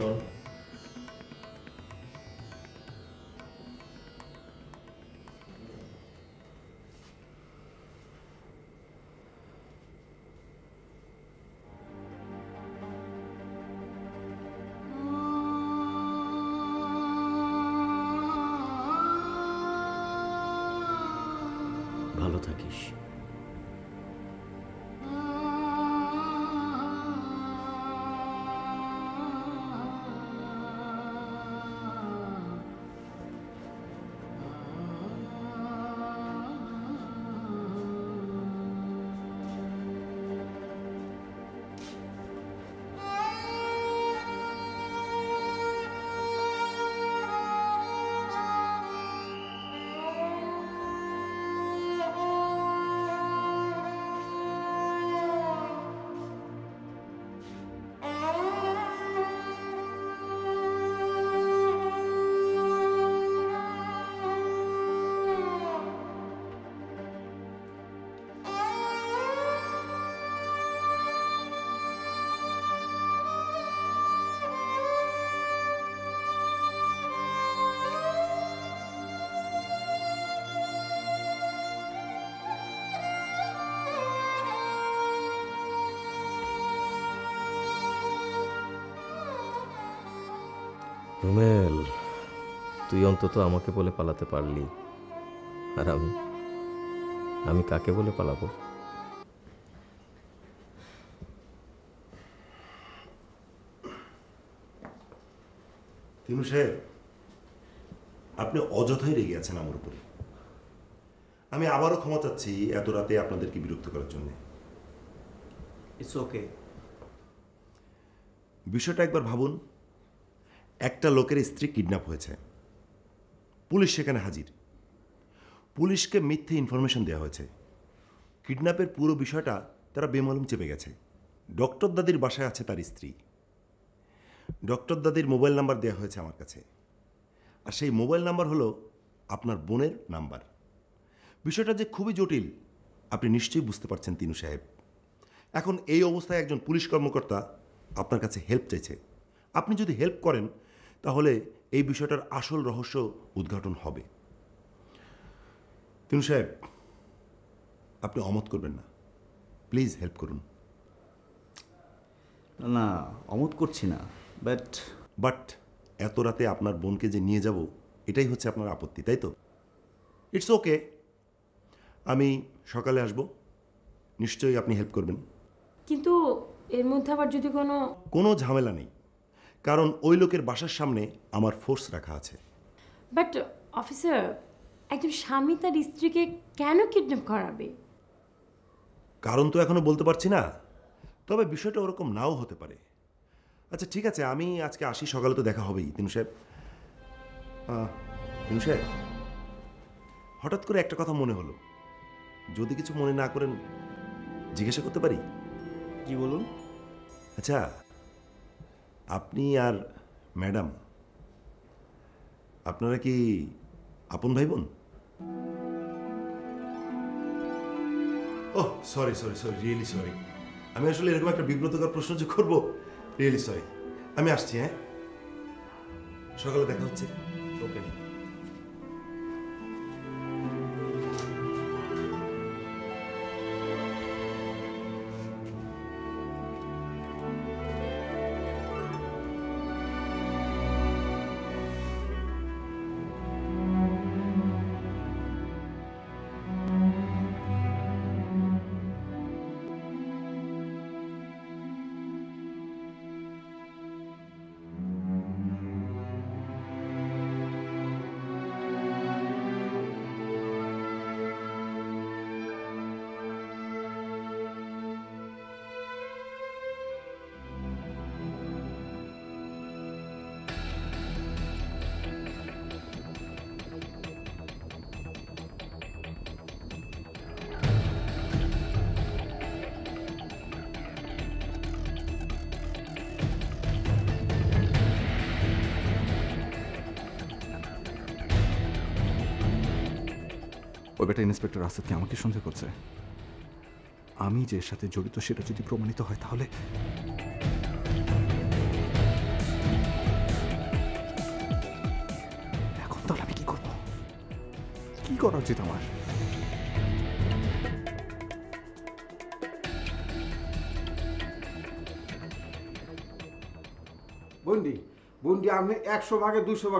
শোন, ভালো থাকিস। রুমেল, তুই অন্তত আমাকে বলে পালাতে পারলি, আর আমি কাকে বলে পালাবো? তিনু সাহেব, আপনি অযথাই রেগে আছেন আমার উপরে। আমি আবারও ক্ষমা চাচ্ছি এত রাতে আপনাদেরকে বিরক্ত করার জন্য। It's okay. বিষয়টা একবার ভাবুন, একটা লোকের স্ত্রী কিডন্যাপ হয়েছে, পুলিশ সেখানে হাজির, পুলিশকে মিথ্যে ইনফরমেশন দেওয়া হয়েছে, কিডন্যাপের পুরো বিষয়টা তারা বেমালুম চেপে গেছে। ডক্টর দাদির বাসায় আছে তার স্ত্রী, ডক্টর দাদির মোবাইল নাম্বার দেওয়া হয়েছে আমার কাছে, আর সেই মোবাইল নাম্বার হলো আপনার বোনের নাম্বার। বিষয়টা যে খুবই জটিল আপনি নিশ্চয়ই বুঝতে পারছেন তিনু সাহেব। এখন এই অবস্থায় একজন পুলিশ কর্মকর্তা আপনার কাছে হেল্প চাইছে। আপনি যদি হেল্প করেন তাহলে এই বিষয়টার আসল রহস্য উদ্ঘাটন হবে। তিনু সাহেব, আপনি অমত করবেন না, প্লিজ হেল্প করুন। না, অমত করছি না, বাট এত রাতে আপনার বোনকে যে নিয়ে যাব এটাই হচ্ছে আপনার আপত্তি, তাই তো? ইটস ওকে, আমি সকালে আসব, নিশ্চয়ই আপনি হেল্প করবেন। কিন্তু এর মধ্যে আবার যদি কোনো ঝামেলা নেই, কারণ ওই লোকের বাসার সামনে আমার ফোর্স রাখা আছে। বাট অফিসার, একজন স্বামী তার স্ত্রীকে কেন কিডন্যাপ করাবে? কারণ তো এখনো বলতে পারছি না, তবে বিষয়টা ওরকম নাও হতে পারে। আচ্ছা ঠিক আছে, আমি আজকে আসি, সকালে তো দেখা হবেই। তিনু সাহেব, তিনু সাহেব, হঠাৎ করে একটা কথা মনে হলো, যদি কিছু মনে না করেন জিজ্ঞাসা করতে পারি? কি বলুন? আচ্ছা, আপনি আর ম্যাডাম আপনারা কি আপন ভাই বোন? Oh sorry sorry sorry, really sorry. আমি আসলে এরকম একটা বিব্রতকর প্রশ্ন যে করবো, রিয়েলি সরি। আমি আসছি, হ্যাঁ, সকালে দেখা হচ্ছে। ওকে। ওই বেটা ইন্সপেক্টর আসাদ কি আমাকে সন্দেহ করছে? আমি যে এর সাথে জড়িত সেটা যদি প্রমাণিত হয় তাহলে করা উচিত আমার? বন্ডি বন্ডি আপনি 100 ভাগে 200 ভাগ